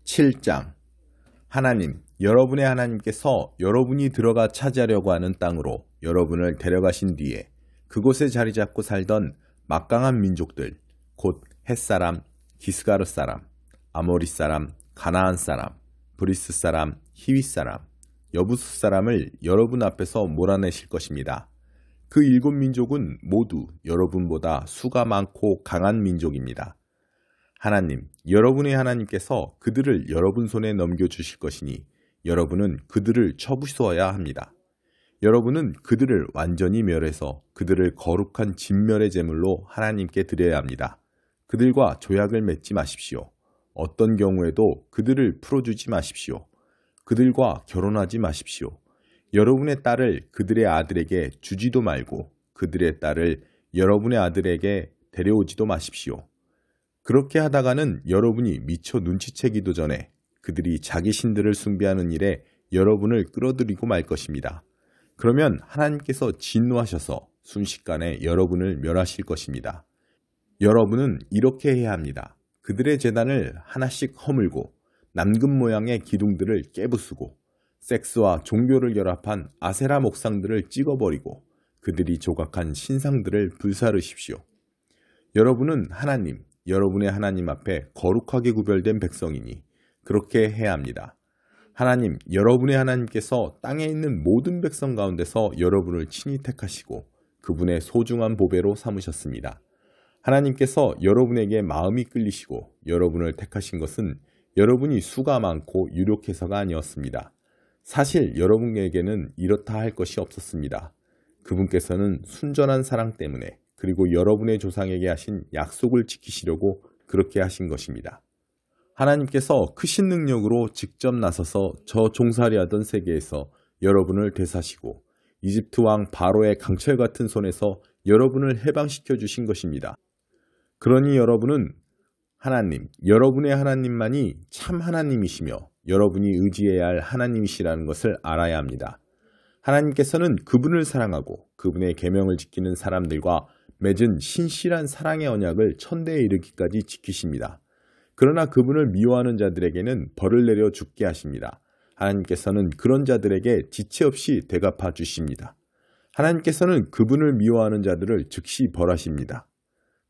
7장. 하나님, 여러분의 하나님께서 여러분이 들어가 차지하려고 하는 땅으로 여러분을 데려가신 뒤에 그곳에 자리 잡고 살던 막강한 민족들, 곧 헷사람, 기스가르 사람, 아모리 사람, 가나안 사람, 브리스 사람, 히윗 사람, 여부스 사람을 여러분 앞에서 몰아내실 것입니다. 그 7민족은 모두 여러분보다 수가 많고 강한 민족입니다. 하나님, 여러분의 하나님께서 그들을 여러분 손에 넘겨주실 것이니 여러분은 그들을 쳐부수어야 합니다. 여러분은 그들을 완전히 멸해서 그들을 거룩한 진멸의 제물로 하나님께 드려야 합니다. 그들과 조약을 맺지 마십시오. 어떤 경우에도 그들을 풀어주지 마십시오. 그들과 결혼하지 마십시오. 여러분의 딸을 그들의 아들에게 주지도 말고 그들의 딸을 여러분의 아들에게 데려오지도 마십시오. 그렇게 하다가는 여러분이 미처 눈치채기도 전에 그들이 자기 신들을 숭배하는 일에 여러분을 끌어들이고 말 것입니다. 그러면 하나님께서 진노하셔서 순식간에 여러분을 멸하실 것입니다. 여러분은 이렇게 해야 합니다. 그들의 제단을 하나씩 허물고 남금 모양의 기둥들을 깨부수고 섹스와 종교를 결합한 아세라 목상들을 찍어버리고 그들이 조각한 신상들을 불사르십시오. 여러분은 하나님, 여러분의 하나님 앞에 거룩하게 구별된 백성이니 그렇게 해야 합니다. 하나님, 여러분의 하나님께서 땅에 있는 모든 백성 가운데서 여러분을 친히 택하시고 그분의 소중한 보배로 삼으셨습니다. 하나님께서 여러분에게 마음이 끌리시고 여러분을 택하신 것은 여러분이 수가 많고 유력해서가 아니었습니다. 사실 여러분에게는 이렇다 할 것이 없었습니다. 그분께서는 순전한 사랑 때문에 그리고 여러분의 조상에게 하신 약속을 지키시려고 그렇게 하신 것입니다. 하나님께서 크신 능력으로 직접 나서서 저 종살이 하던 세계에서 여러분을 되사시고 이집트 왕 바로의 강철 같은 손에서 여러분을 해방시켜 주신 것입니다. 그러니 여러분은 하나님, 여러분의 하나님만이 참 하나님이시며 여러분이 의지해야 할 하나님이시라는 것을 알아야 합니다. 하나님께서는 그분을 사랑하고 그분의 계명을 지키는 사람들과 맺은 신실한 사랑의 언약을 천대에 이르기까지 지키십니다. 그러나 그분을 미워하는 자들에게는 벌을 내려 죽게 하십니다. 하나님께서는 그런 자들에게 지체 없이 대갚아 주십니다. 하나님께서는 그분을 미워하는 자들을 즉시 벌하십니다.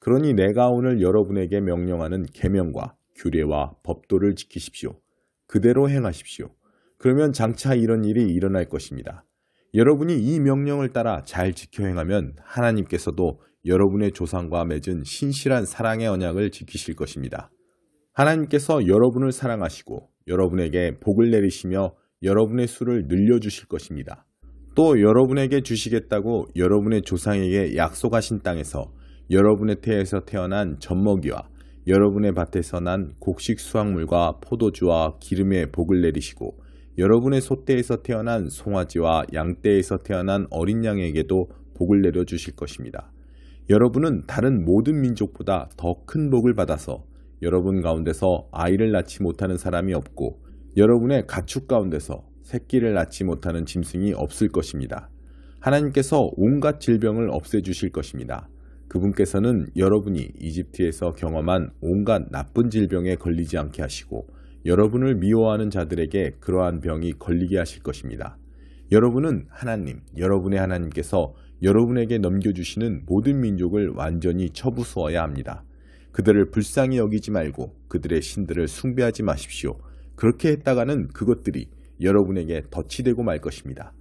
그러니 내가 오늘 여러분에게 명령하는 계명과 규례와 법도를 지키십시오. 그대로 행하십시오. 그러면 장차 이런 일이 일어날 것입니다. 여러분이 이 명령을 따라 잘 지켜 행하면 하나님께서도 여러분의 조상과 맺은 신실한 사랑의 언약을 지키실 것입니다. 하나님께서 여러분을 사랑하시고 여러분에게 복을 내리시며 여러분의 수를 늘려주실 것입니다. 또 여러분에게 주시겠다고 여러분의 조상에게 약속하신 땅에서 여러분의 태에서 태어난 젖먹이와 여러분의 밭에서 난 곡식 수확물과 포도주와 기름의 복을 내리시고 여러분의 소떼에서 태어난 송아지와 양떼에서 태어난 어린 양에게도 복을 내려주실 것입니다. 여러분은 다른 모든 민족보다 더 큰 복을 받아서 여러분 가운데서 아이를 낳지 못하는 사람이 없고 여러분의 가축 가운데서 새끼를 낳지 못하는 짐승이 없을 것입니다. 하나님께서 온갖 질병을 없애주실 것입니다. 그분께서는 여러분이 이집트에서 경험한 온갖 나쁜 질병에 걸리지 않게 하시고 여러분을 미워하는 자들에게 그러한 병이 걸리게 하실 것입니다. 여러분은 하나님, 여러분의 하나님께서 여러분에게 넘겨주시는 모든 민족을 완전히 쳐부수어야 합니다. 그들을 불쌍히 여기지 말고 그들의 신들을 숭배하지 마십시오. 그렇게 했다가는 그것들이 여러분에게 덫이 되고 말 것입니다.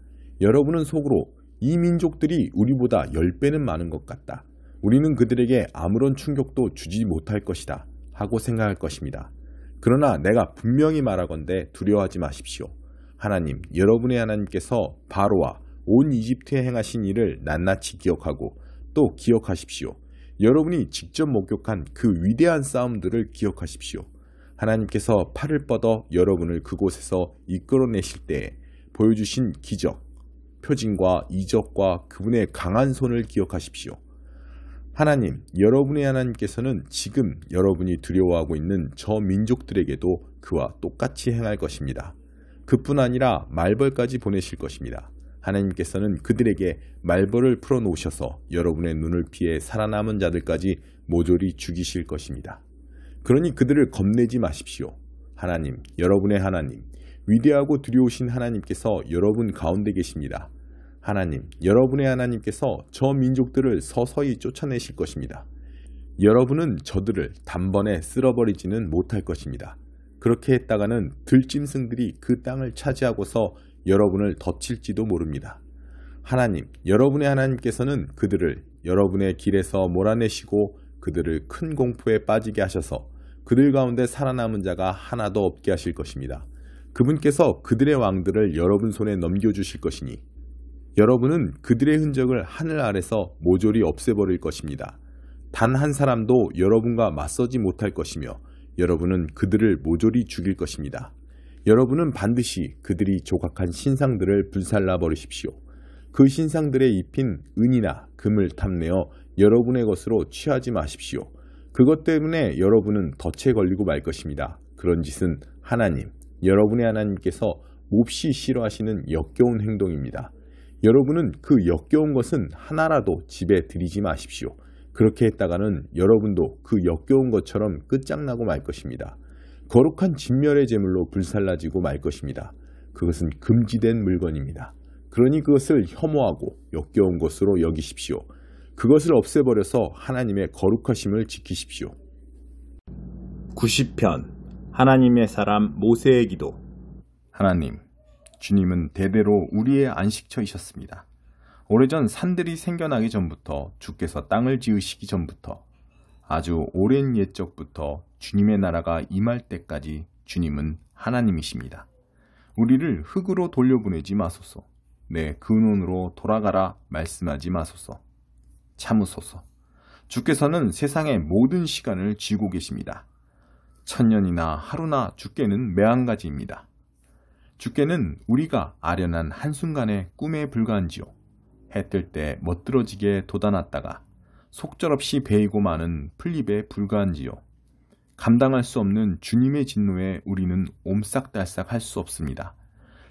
여러분은 속으로 이 민족들이 우리보다 10배는 많은 것 같다. 우리는 그들에게 아무런 충격도 주지 못할 것이다 하고 생각할 것입니다. 그러나 내가 분명히 말하건대 두려워하지 마십시오. 하나님, 여러분의 하나님께서 바로와 온 이집트에 행하신 일을 낱낱이 기억하고 또 기억하십시오. 여러분이 직접 목격한 그 위대한 싸움들을 기억하십시오. 하나님께서 팔을 뻗어 여러분을 그곳에서 이끌어내실 때에 보여주신 기적, 표징과 이적과 그분의 강한 손을 기억하십시오. 하나님, 여러분의 하나님께서는 지금 여러분이 두려워하고 있는 저 민족들에게도 그와 똑같이 행할 것입니다. 그뿐 아니라 말벌까지 보내실 것입니다. 하나님께서는 그들에게 말벌을 풀어놓으셔서 여러분의 눈을 피해 살아남은 자들까지 모조리 죽이실 것입니다. 그러니 그들을 겁내지 마십시오. 하나님, 여러분의 하나님, 위대하고 두려우신 하나님께서 여러분 가운데 계십니다. 하나님, 여러분의 하나님께서 저 민족들을 서서히 쫓아내실 것입니다. 여러분은 저들을 단번에 쓸어버리지는 못할 것입니다. 그렇게 했다가는 들짐승들이 그 땅을 차지하고서 여러분을 덮칠지도 모릅니다. 하나님, 여러분의 하나님께서는 그들을 여러분의 길에서 몰아내시고 그들을 큰 공포에 빠지게 하셔서 그들 가운데 살아남은 자가 하나도 없게 하실 것입니다. 그분께서 그들의 왕들을 여러분 손에 넘겨주실 것이니 여러분은 그들의 흔적을 하늘 아래서 모조리 없애버릴 것입니다. 단 한 사람도 여러분과 맞서지 못할 것이며 여러분은 그들을 모조리 죽일 것입니다. 여러분은 반드시 그들이 조각한 신상들을 불살라 버리십시오. 그 신상들에 입힌 은이나 금을 탐내어 여러분의 것으로 취하지 마십시오. 그것 때문에 여러분은 덫에 걸리고 말 것입니다. 그런 짓은 하나님, 여러분의 하나님께서 몹시 싫어하시는 역겨운 행동입니다. 여러분은 그 역겨운 것은 하나라도 집에 들이지 마십시오. 그렇게 했다가는 여러분도 그 역겨운 것처럼 끝장나고 말 것입니다. 거룩한 진멸의 제물로 불살라지고 말 것입니다. 그것은 금지된 물건입니다. 그러니 그것을 혐오하고 역겨운 것으로 여기십시오. 그것을 없애버려서 하나님의 거룩하심을 지키십시오. 90편 하나님의 사람 모세의 기도. 하나님, 주님은 대대로 우리의 안식처이셨습니다. 오래전 산들이 생겨나기 전부터 주께서 땅을 지으시기 전부터 아주 오랜 옛적부터 주님의 나라가 임할 때까지 주님은 하나님이십니다. 우리를 흙으로 돌려보내지 마소서. 내 근원으로 돌아가라 말씀하지 마소서. 참으소서. 주께서는 세상의 모든 시간을 쥐고 계십니다. 천년이나 하루나 주께는 매한가지입니다. 주께는 우리가 아련한 한순간의 꿈에 불과한지요. 해 뜰 때 멋들어지게 돋아났다가 속절없이 베이고 마는 풀잎에 불과한지요. 감당할 수 없는 주님의 진노에 우리는 옴싹달싹 할 수 없습니다.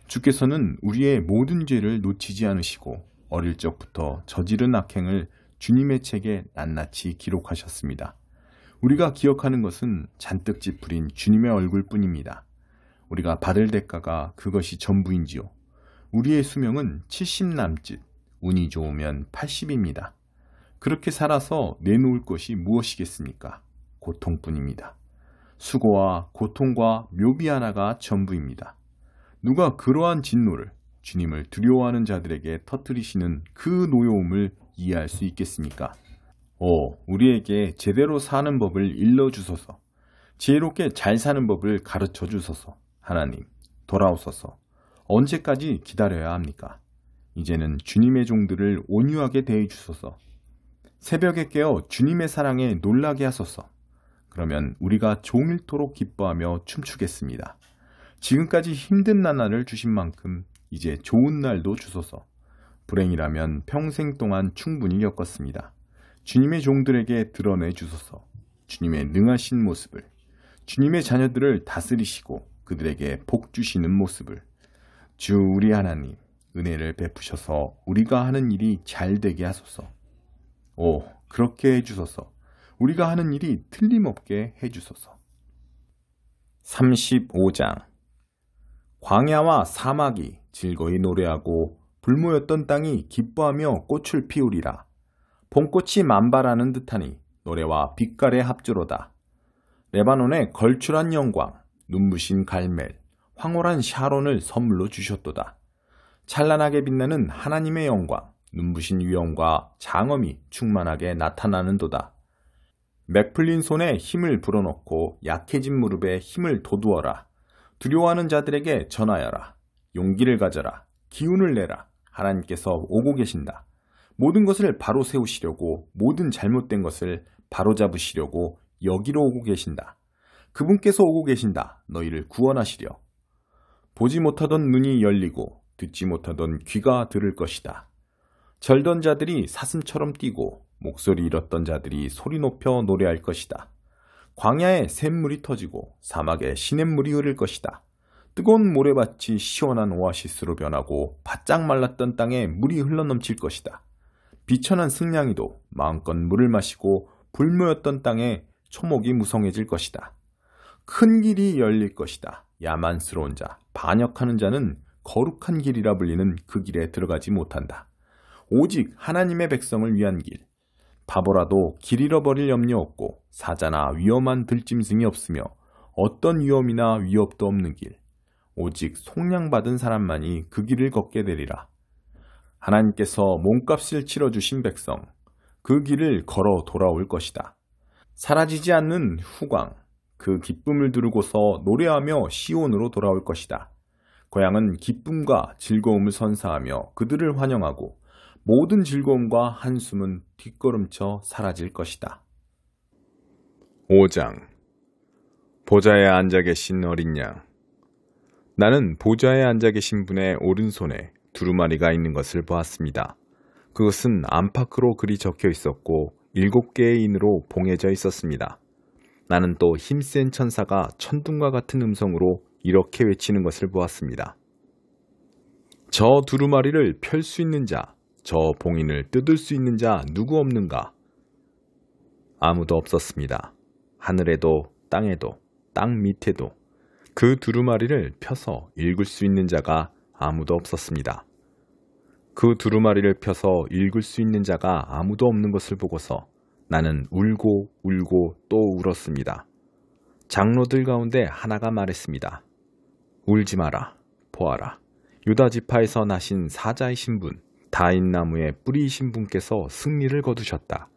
주께서는 우리의 모든 죄를 놓치지 않으시고 어릴 적부터 저지른 악행을 주님의 책에 낱낱이 기록하셨습니다. 우리가 기억하는 것은 잔뜩 찌푸린 주님의 얼굴뿐입니다. 우리가 받을 대가가 그것이 전부인지요. 우리의 수명은 70 남짓, 운이 좋으면 80입니다. 그렇게 살아서 내놓을 것이 무엇이겠습니까? 고통뿐입니다. 수고와 고통과 묘비 하나가 전부입니다. 누가 그러한 진노를 주님을 두려워하는 자들에게 터뜨리시는 그 노여움을 이해할 수 있겠습니까? 우리에게 제대로 사는 법을 일러주소서. 지혜롭게 잘 사는 법을 가르쳐 주소서. 하나님, 돌아오소서. 언제까지 기다려야 합니까? 이제는 주님의 종들을 온유하게 대해 주소서. 새벽에 깨어 주님의 사랑에 놀라게 하소서. 그러면 우리가 종일토록 기뻐하며 춤추겠습니다. 지금까지 힘든 나날을 주신 만큼 이제 좋은 날도 주소서. 불행이라면 평생 동안 충분히 겪었습니다. 주님의 종들에게 드러내 주소서. 주님의 능하신 모습을, 주님의 자녀들을 다스리시고 그들에게 복 주시는 모습을. 주 우리 하나님, 은혜를 베푸셔서 우리가 하는 일이 잘 되게 하소서. 그렇게 해주소서. 우리가 하는 일이 틀림없게 해주소서. 35장. 광야와 사막이 즐거이 노래하고 불모였던 땅이 기뻐하며 꽃을 피우리라. 봄꽃이 만발하는 듯하니 노래와 빛깔의 합주로다. 레바논의 걸출한 영광, 눈부신 갈멜, 황홀한 샤론을 선물로 주셨도다. 찬란하게 빛나는 하나님의 영광, 눈부신 위엄과 장엄이 충만하게 나타나는도다. 맥풀린 손에 힘을 불어넣고 약해진 무릎에 힘을 돋우어라. 두려워하는 자들에게 전하여라. 용기를 가져라. 기운을 내라. 하나님께서 오고 계신다. 모든 것을 바로 세우시려고, 모든 잘못된 것을 바로잡으시려고 여기로 오고 계신다. 그분께서 오고 계신다. 너희를 구원하시려. 보지 못하던 눈이 열리고 듣지 못하던 귀가 들을 것이다. 절던 자들이 사슴처럼 뛰고 목소리 잃었던 자들이 소리 높여 노래할 것이다. 광야에 샘물이 터지고 사막에 시냇물이 흐를 것이다. 뜨거운 모래밭이 시원한 오아시스로 변하고 바짝 말랐던 땅에 물이 흘러넘칠 것이다. 비천한 승냥이도 마음껏 물을 마시고 불모였던 땅에 초목이 무성해질 것이다. 큰 길이 열릴 것이다. 야만스러운 자, 반역하는 자는 거룩한 길이라 불리는 그 길에 들어가지 못한다. 오직 하나님의 백성을 위한 길. 바보라도 길 잃어버릴 염려 없고 사자나 위험한 들짐승이 없으며 어떤 위험이나 위협도 없는 길. 오직 속량받은 사람만이 그 길을 걷게 되리라. 하나님께서 몸값을 치러주신 백성, 그 길을 걸어 돌아올 것이다. 사라지지 않는 후광, 그 기쁨을 두르고서 노래하며 시온으로 돌아올 것이다. 고향은 기쁨과 즐거움을 선사하며 그들을 환영하고 모든 즐거움과 한숨은 뒷걸음쳐 사라질 것이다. 5장. 보좌에 앉아 계신 어린 양. 나는 보좌에 앉아 계신 분의 오른손에 두루마리가 있는 것을 보았습니다. 그것은 안팎으로 글이 적혀 있었고 7개의 인으로 봉해져 있었습니다. 나는 또 힘센 천사가 천둥과 같은 음성으로 이렇게 외치는 것을 보았습니다. 저 두루마리를 펼 수 있는 자, 저 봉인을 뜯을 수 있는 자 누구 없는가? 아무도 없었습니다. 하늘에도 땅에도 땅 밑에도 그 두루마리를 펴서 읽을 수 있는 자가 아무도 없었습니다. 그 두루마리를 펴서 읽을 수 있는 자가 아무도 없는 것을 보고서 나는 울고 울고 또 울었습니다. 장로들 가운데 하나가 말했습니다. 울지 마라. 보아라. 유다 지파에서 나신 사자이신 분, 다윗나무의 뿌리이신 분께서 승리를 거두셨다.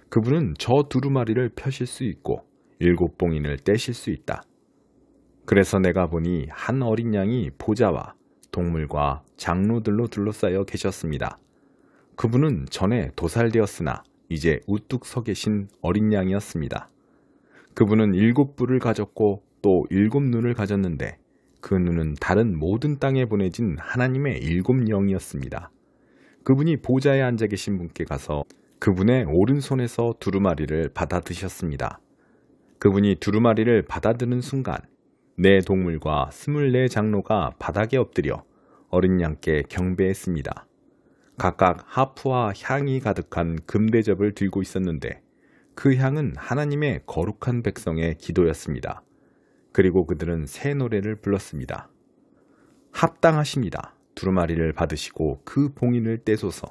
그분은 저 두루마리를 펴실 수 있고 7봉인을 떼실 수 있다. 그래서 내가 보니 한 어린 양이 보좌와 동물과 장로들로 둘러싸여 계셨습니다. 그분은 전에 도살되었으나 이제 우뚝 서 계신 어린 양이었습니다. 그분은 7뿔을 가졌고 또 7눈을 가졌는데 그 눈은 다른 모든 땅에 보내진 하나님의 7영이었습니다. 그분이 보좌에 앉아 계신 분께 가서 그분의 오른손에서 두루마리를 받아 드셨습니다. 그분이 두루마리를 받아드는 순간 네 동물과 24 장로가 바닥에 엎드려 어린 양께 경배했습니다. 각각 하프와 향이 가득한 금대접을 들고 있었는데 그 향은 하나님의 거룩한 백성의 기도였습니다. 그리고 그들은 새 노래를 불렀습니다. 합당하십니다. 두루마리를 받으시고 그 봉인을 떼소서.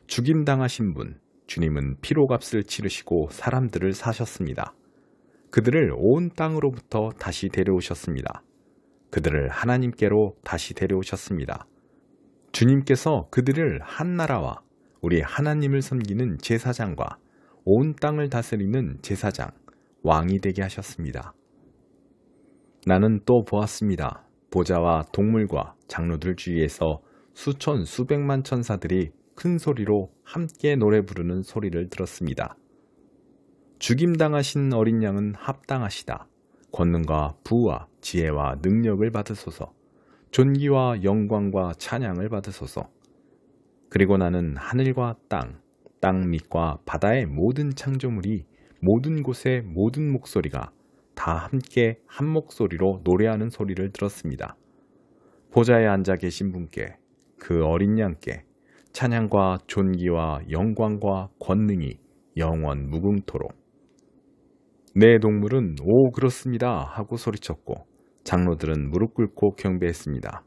죽임당하신 분, 주님은 피로값을 치르시고 사람들을 사셨습니다. 그들을 온 땅으로부터 다시 데려오셨습니다. 그들을 하나님께로 다시 데려오셨습니다. 주님께서 그들을 한 나라와 우리 하나님을 섬기는 제사장과 온 땅을 다스리는 제사장, 왕이 되게 하셨습니다. 나는 또 보았습니다. 보좌와 동물과 장로들 주위에서 수천 수백만 천사들이 큰 소리로 함께 노래 부르는 소리를 들었습니다. 죽임당하신 어린 양은 합당하시다. 권능과 부와 지혜와 능력을 받으소서. 존귀와 영광과 찬양을 받으소서. 그리고 나는 하늘과 땅 밑과 바다의 모든 창조물이 모든 곳의 모든 목소리가 다 함께 한 목소리로 노래하는 소리를 들었습니다. 보좌에 앉아 계신 분께, 그 어린 양께 찬양과 존귀와 영광과 권능이 영원 무궁토록. 네 동물은 오 그렇습니다 하고 소리쳤고 장로들은 무릎 꿇고 경배했습니다.